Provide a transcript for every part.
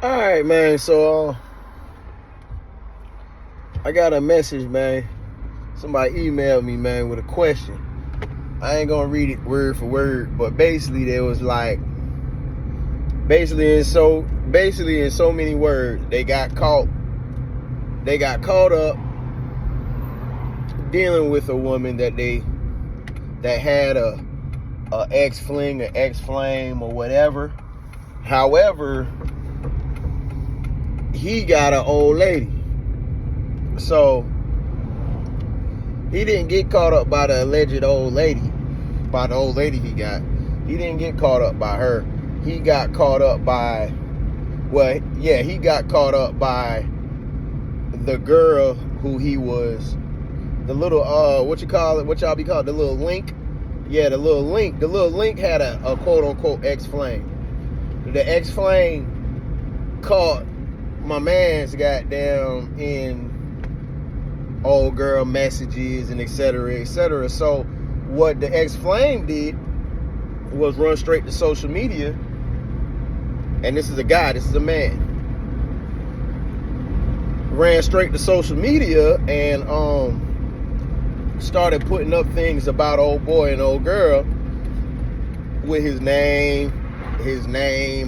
All right, man. So I got a message, man. Somebody emailed me, man, with a question. I ain't gonna read it word for word, but basically there was like, basically in so many words, they got caught up dealing with a woman that had a ex-fling, an ex-flame, or whatever. However, he got an old lady. So he didn't get caught up by the alleged old lady, by the old lady he got. He didn't get caught up by her. He got caught up by, he got caught up by the girl who he was, the little, what y'all be called, the little link? Yeah, the little link. The little link had a quote-unquote ex-flame. The ex-flame caught my man's goddamn in old girl messages and et cetera, et cetera. So what the ex-flame did was run straight to social media. And this is a guy, this is a man. Ran straight to social media and started putting up things about old boy and old girl with his name,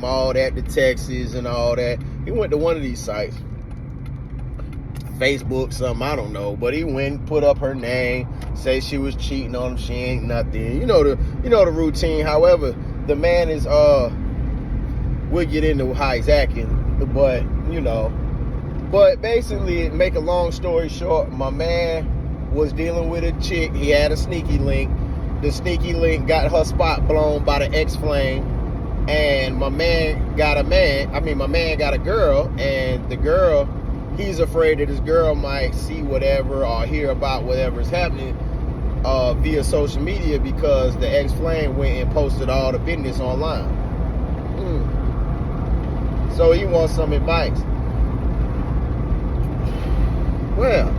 all that, the Texas and all that. He went to one of these sites, Facebook, something, I don't know, but he went and put up her name, say she was cheating on him, she ain't nothing. You know the routine. However, the man is we'll get into how he's acting, but basically, make a long story short, my man was dealing with a chick. He had a sneaky link. The sneaky link got her spot blown by the ex-flame. And my man got a girl. And the girl, he's afraid that his girl might see whatever or hear about whatever's happening via social media, because the ex-flame went and posted all the business online. So he wants some advice. Well,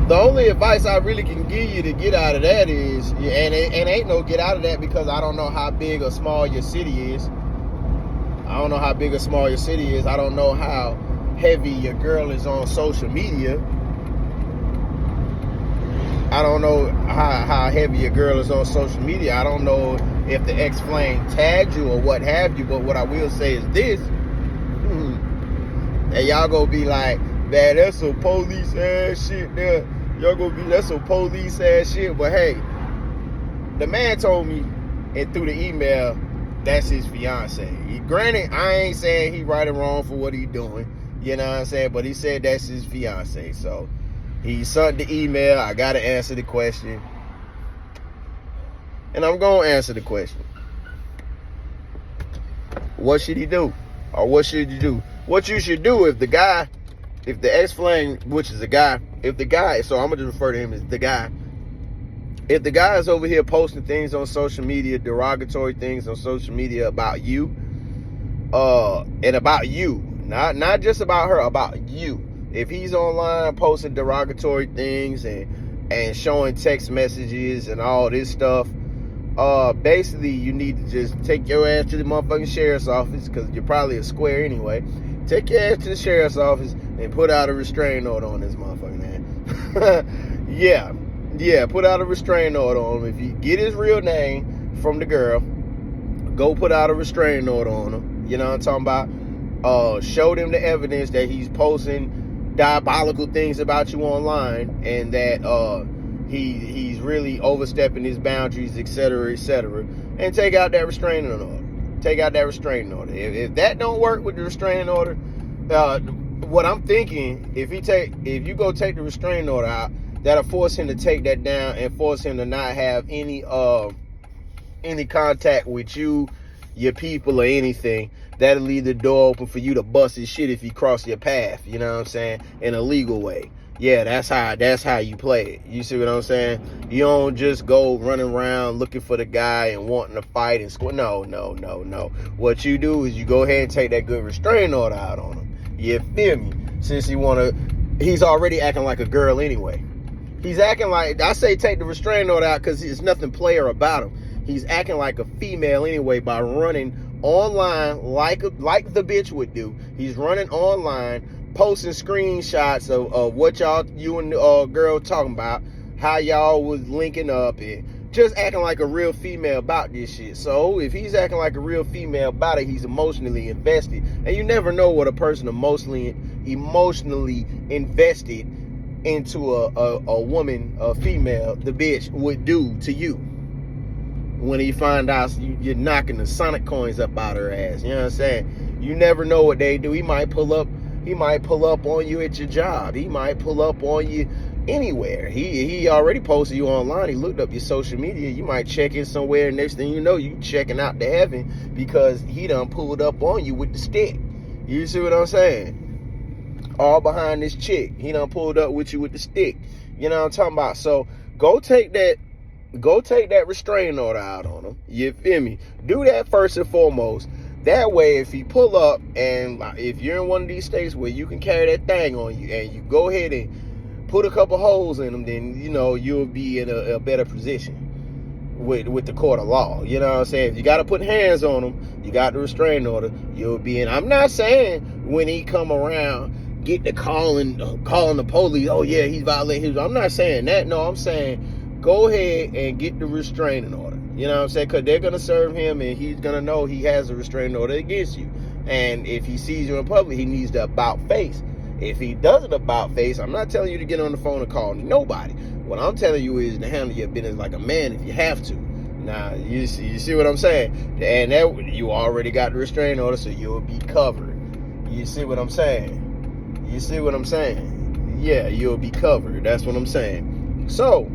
the only advice I really can give you to get out of that is, and ain't no get out of that, because I don't know how big or small your city is. I don't know how big or small your city is. I don't know how heavy your girl is on social media. I don't know how heavy your girl is on social media. I don't know if the ex-flame tagged you or what have you, but what I will say is this. And y'all gonna be like, man, that's some police ass shit there. Y'all gonna be, that's some police ass shit. But hey, the man told me, and through the email, that's his fiance. Granted, I ain't saying he right or wrong for what he doing. You know what I'm saying? But he said that's his fiance. So he sent the email. I gotta answer the question. And I'm gonna answer the question. What should he do? Or what should you do? What you should do if the ex-flame, which is a guy, so I'm going to refer to him as the guy. If the guy is over here posting things on social media, derogatory things on social media about you, and about you, not just about her, about you. If he's online posting derogatory things and showing text messages and all this stuff, basically you need to just take your ass to the motherfucking sheriff's office, because you're probably a square anyway. Take your ass to the sheriff's office and put out a restraining order on this motherfucker, man. Yeah, put out a restraining order on him. If you get his real name from the girl, go put out a restraining order on him. You know what I'm talking about? Show them the evidence that he's posting diabolical things about you online, and that he's really overstepping his boundaries, etc., etc., and take out that restraining order. If that don't work with the restraining order, what I'm thinking, if you go take the restraining order out, that'll force him to take that down and force him to not have any contact with you, your people, or anything. That'll leave the door open for you to bust his shit if he cross your path. You know what I'm saying? In a legal way. Yeah, that's how you play it. You see what I'm saying? You don't just go running around looking for the guy and wanting to fight and score. No. What you do is you go ahead and take that good restraining order out on him. You feel me? Since he's already acting like a girl anyway. He's acting like, I say take the restraining order out because there's nothing player about him. He's acting like a female anyway by running online like the bitch would do. He's running online, posting screenshots of what you and the girl talking about, how y'all was linking up, and just acting like a real female about this shit. So if he's acting like a real female about it, he's emotionally invested. And you never know what a person emotionally invested into a woman, a female, the bitch, would do to you when he find out you're knocking the Sonic coins up out her ass. You know what I'm saying? You never know what they do. He might pull up on you at your job. He might pull up on you anywhere. He already posted you online. He looked up your social media. You might check in somewhere, and next thing you know, you checking out to heaven because he done pulled up on you with the stick. You see what I'm saying? All behind this chick. He done pulled up with you with the stick. You know what I'm talking about? So go take that restraining order out on him. You feel me? Do that first and foremost. That way, if he pull up, and if you're in one of these states where you can carry that thing on you, and you go ahead and put a couple holes in them, then you'll be in a better position with the court of law. You know what I'm saying? If you got to put hands on him, you got the restraining order, you'll be in. I'm not saying when he come around, get to calling the police. Oh yeah, he's violating his. I'm not saying that. No, I'm saying go ahead and get the restraining order. You know what I'm saying? Because they're going to serve him, and he's going to know he has a restraining order against you. And if he sees you in public, he needs to about face. If he doesn't about face, I'm not telling you to get on the phone and call nobody. What I'm telling you is to handle your business like a man if you have to. Now, you see what I'm saying? And that you already got the restraining order, so you'll be covered. You see what I'm saying? You see what I'm saying? Yeah, you'll be covered. That's what I'm saying. So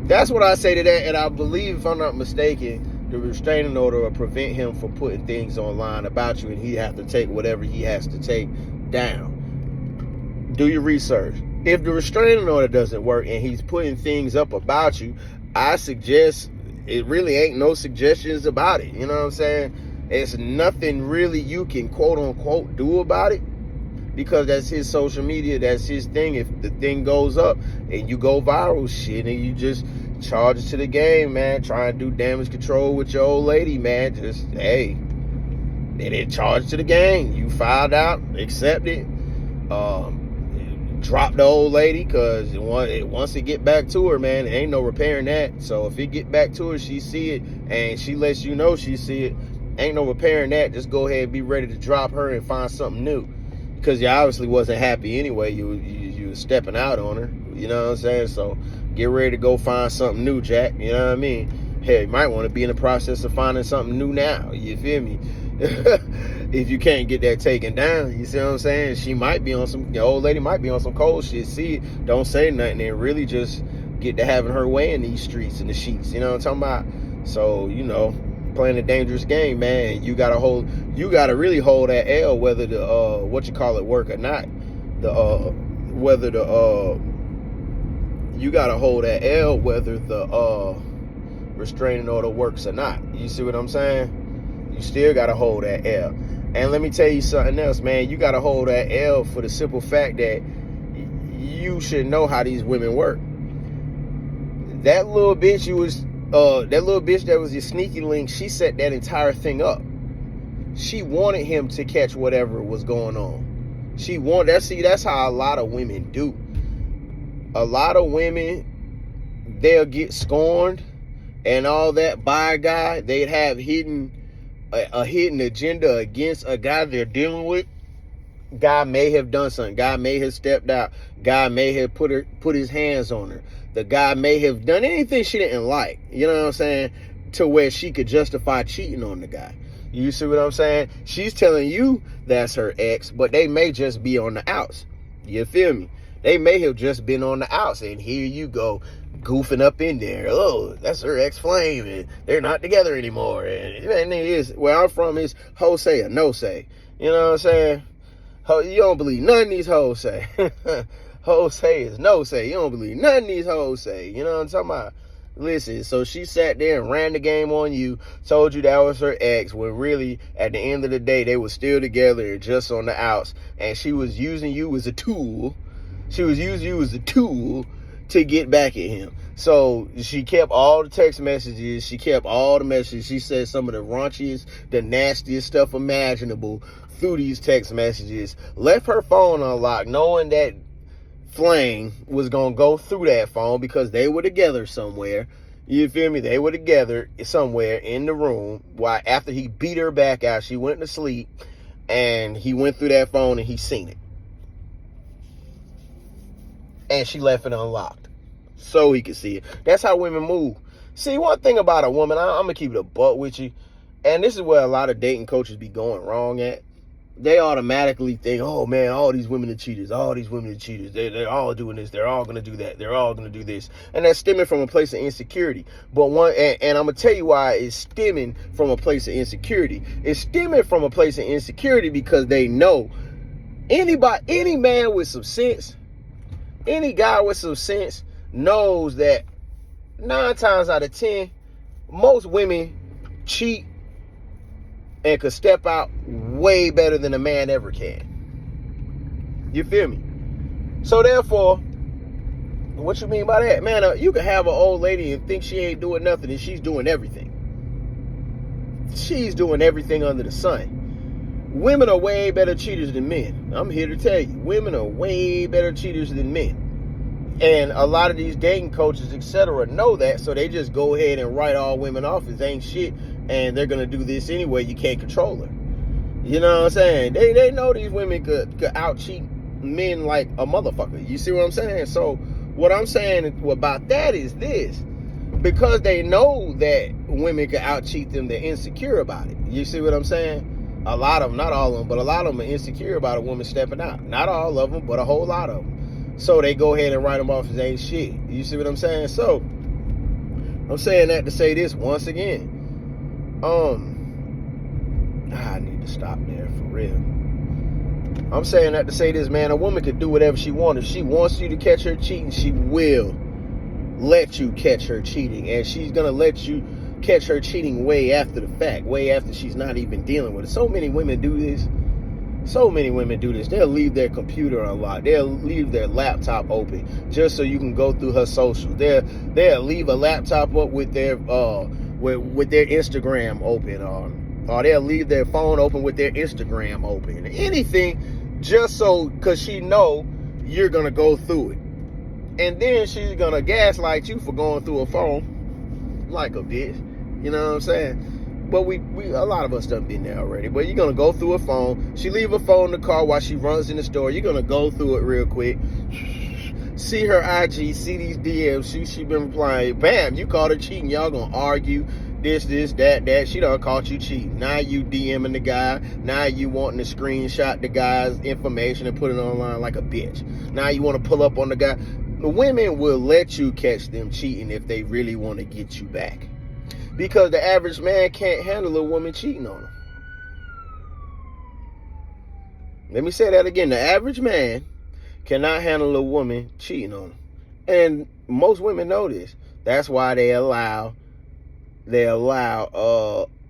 that's what I say to that, and I believe, if I'm not mistaken, the restraining order will prevent him from putting things online about you, and he have to take whatever he has to take down. Do your research. If the restraining order doesn't work and he's putting things up about you, I suggest it really ain't no suggestions about it. You know what I'm saying? It's nothing really you can quote unquote do about it, because that's his social media, that's his thing. If the thing goes up and you go viral, shit, and you just charge it to the game, man, try and do damage control with your old lady, man, just, hey, they didn't charge it to the game. You filed out, accept it, drop the old lady, because once it get back to her, man, there ain't no repairing that. So if it get back to her, she see it, and she lets you know she see it, ain't no repairing that. Just go ahead and be ready to drop her and find something new. Because you obviously wasn't happy anyway. You were stepping out on her. You know what I'm saying? So get ready to go find something new, Jack. You know what I mean? Hey, you might want to be in the process of finding something new now. You feel me? If you can't get that taken down, you see what I'm saying? She might be on some, the old lady might be on some cold shit. See it, don't say nothing, and really just get to having her way in these streets and the sheets. You know what I'm talking about? So, playing a dangerous game, man. You gotta really hold that L, whether the work or not. You gotta hold that L whether the restraining order works or not. You see what I'm saying? You still gotta hold that L. And let me tell you something else, man. You gotta hold that L for the simple fact that you should know how these women work. That little bitch that was your sneaky link, she set that entire thing up. She wanted him to catch whatever was going on. That's how a lot of women do. A lot of women, they'll get scorned and all that by a guy. They'd have a hidden agenda against a guy they're dealing with. Guy may have done something. Guy may have stepped out. Guy may have put his hands on her. The guy may have done anything she didn't like. You know what I'm saying? To where she could justify cheating on the guy. You see what I'm saying? She's telling you that's her ex, but they may just be on the outs. You feel me? They may have just been on the outs, and here you go, goofing up in there. Oh, that's her ex-flame, and they're not together anymore. And it is, where I'm from, is ho say or no say. You know what I'm saying? You don't believe none of these hoes say. Hoes say is no say. You don't believe none of these hoes say. You know what I'm talking about? Listen, so she sat there and ran the game on you, told you that was her ex, when really, at the end of the day, they were still together and just on the outs. And she was using you as a tool. She was using you as a tool to get back at him. So she kept all the text messages. She kept all the messages. She said some of the raunchiest, the nastiest stuff imaginable through these text messages. Left her phone unlocked, knowing that Flame was going to go through that phone because they were together somewhere. You feel me? They were together somewhere in the room. While after he beat her back out, she went to sleep, and he went through that phone and he seen it. And she left it unlocked so he could see it. That's how women move. See, one thing about a woman, I'm going to keep it a buck with you, and this is where a lot of dating coaches be going wrong at. They automatically think, oh man, all these women are cheaters. All these women are cheaters. They're all doing this. They're all going to do that. They're all going to do this. And that's stemming from a place of insecurity. But and I'm going to tell you why it's stemming from a place of insecurity. It's stemming from a place of insecurity because they know any man with some sense, any guy with some sense knows that 9 times out of 10, most women cheat and could step out way better than a man ever can. You feel me? So therefore, what you mean by that? Man, you can have an old lady and think she ain't doing nothing, and she's doing everything. She's doing everything under the sun. Women are way better cheaters than men. I'm here to tell you. Women are way better cheaters than men. And a lot of these dating coaches, etc., know that, so they just go ahead and write all women off as ain't shit, and they're going to do this anyway. You can't control her. You know what I'm saying? They know these women could out-cheat men like a motherfucker. You see what I'm saying? So what I'm saying about that is this. Because they know that women can out-cheat them, they're insecure about it. You see what I'm saying? A lot of them, not all of them, but a lot of them are insecure about a woman stepping out. Not all of them, but a whole lot of them. So they go ahead and write them off as ain't shit. You see what I'm saying? So I'm saying that to say this once again. I need to stop there for real. I'm saying that to say this, man. A woman can do whatever she wants. If she wants you to catch her cheating, she will let you catch her cheating. And she's going to let you catch her cheating way after the fact, way after she's not even dealing with it. So many women do this. So many women do this. They'll leave their computer unlocked. They'll leave their laptop open just so you can go through her social. They'll leave a laptop up with their with their Instagram open, or they'll leave their phone open with their Instagram open. Anything just so, because she know you're gonna go through it, and then she's gonna gaslight you for going through a phone like a bitch. You know what I'm saying? But we a lot of us done been there already. But you're gonna go through a phone. She leave her phone in the car while she runs in the store. You're gonna go through it real quick. See her IG, see these DMs. She been replying. Bam, you caught her cheating. Y'all gonna argue. This, that. She done caught you cheating. Now you DMing the guy. Now you wanting to screenshot the guy's information and put it online like a bitch. Now you want to pull up on the guy. The women will let you catch them cheating if they really want to get you back. Because the average man can't handle a woman cheating on him. Let me say that again. The average man cannot handle a woman cheating on him. And most women know this. That's why they allow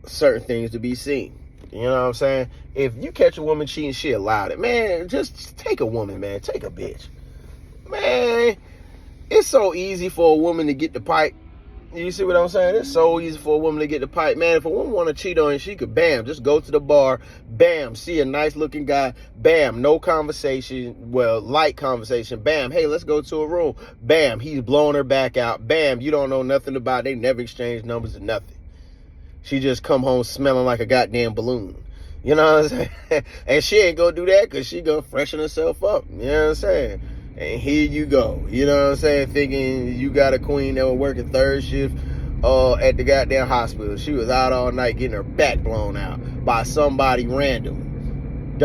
certain things to be seen. You know what I'm saying? If you catch a woman cheating, she allowed it. Man, just take a woman, man. Take a bitch. Man, it's so easy for a woman to get the pipe. You see what I'm saying? It's so easy for a woman to get the pipe. Man, if a woman want to cheat on you, she could, bam, just go to the bar, bam, see a nice looking guy, bam, no conversation, well, light conversation, bam, hey, let's go to a room, bam, he's blowing her back out, bam, you don't know nothing about it. They never exchanged numbers or nothing. She just come home smelling like a goddamn balloon. You know what I'm saying? And she ain't gonna do that because she gonna freshen herself up. You know what I'm saying? And here you go, you know what I'm saying, thinking you got a queen that was working third shift at the goddamn hospital. She was out all night getting her back blown out by somebody random.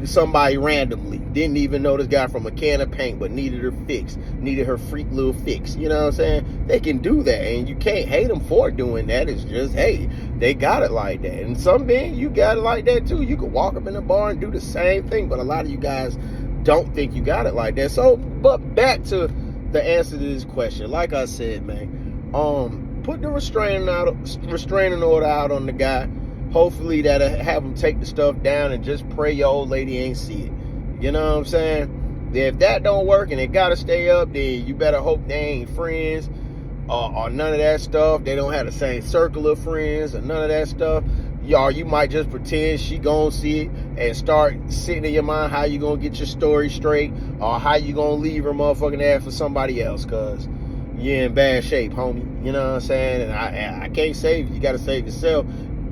Somebody randomly. Didn't even know this guy from a can of paint, but needed her fix. Needed her freak little fix. You know what I'm saying? They can do that, and you can't hate them for doing that. It's just, hey, they got it like that. And some men, you got it like that too. You could walk up in the bar and do the same thing, but a lot of you guys don't think you got it like that. So, but back to the answer to this question. Like I said, man, put the restraining order out on the guy. Hopefully that'll have him take the stuff down and just pray your old lady ain't see it. You know what I'm saying? If that don't work and it gotta stay up, then you better hope they ain't friends or none of that stuff. They don't have the same circle of friends or none of that stuff. Y'all, you might just pretend she gonna see it and start sitting in your mind how you gonna get your story straight or how you gonna leave her motherfucking ass for somebody else, cause you're in bad shape, homie. You know what I'm saying? And I can't save you. You gotta save yourself.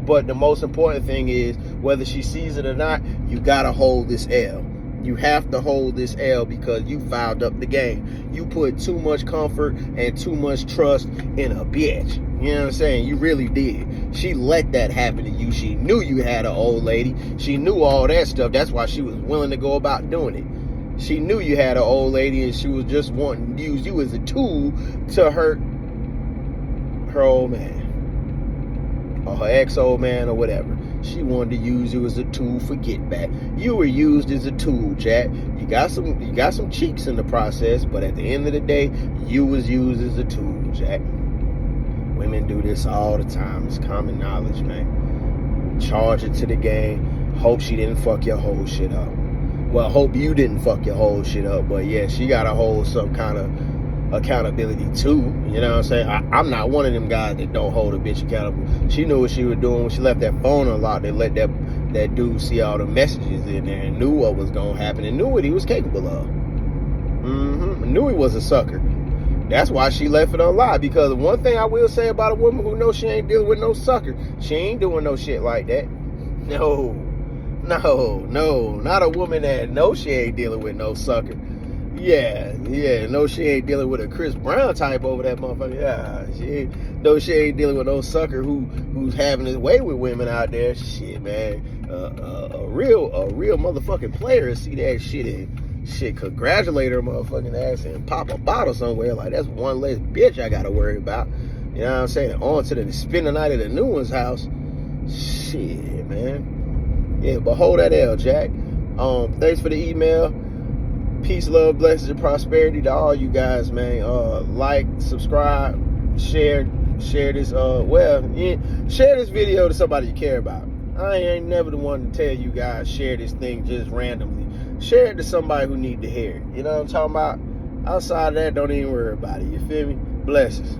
But the most important thing is, whether she sees it or not, you gotta hold this L. You have to hold this L because you fouled up the game. You put too much comfort and too much trust in a bitch. You know what I'm saying? You really did. She let that happen to you. She knew you had an old lady. She knew all that stuff. That's why she was willing to go about doing it. She knew you had an old lady and she was just wanting to use you as a tool to hurt her old man or her ex-old man or whatever. She wanted to use you as a tool for get back. You were used as a tool, Jack. You got some cheeks in the process, but at the end of the day, you was used as a tool, Jack. Women do this all the time. It's common knowledge, man. Charge it to the game. Hope she didn't fuck your whole shit up. Well, hope you didn't fuck your whole shit up, but yeah, she got to hold some kind of accountability too. You know what I'm saying? I'm not one of them guys that don't hold a bitch accountable. She knew what she was doing when she left that phone unlocked and let that dude see all the messages in there and knew what was gonna happen and knew what he was capable of. Knew he was a sucker. That's why she left it unlocked. Because one thing I will say about a woman who knows she ain't dealing with no sucker, she ain't doing no shit like that. No, not a woman that knows she ain't dealing with no sucker. Yeah, no, she ain't dealing with a Chris Brown type over that motherfucker. Yeah, she ain't dealing with no sucker who's having his way with women out there. Shit, man, a real motherfucking player see that shit and shit congratulate her motherfucking ass and pop a bottle somewhere. Like, that's one less bitch I gotta worry about. You know what I'm saying? On to the spend the night at the new one's house. Shit, man. Yeah, but hold that L, Jack. Thanks for the email. Peace, love, blessings, and prosperity to all you guys, man. Like, subscribe, share this. Share this video to somebody you care about. I ain't never the one to tell you guys share this thing just randomly. Share it to somebody who need to hear it. You know what I'm talking about? Outside of that, don't even worry about it. You feel me? Blessings.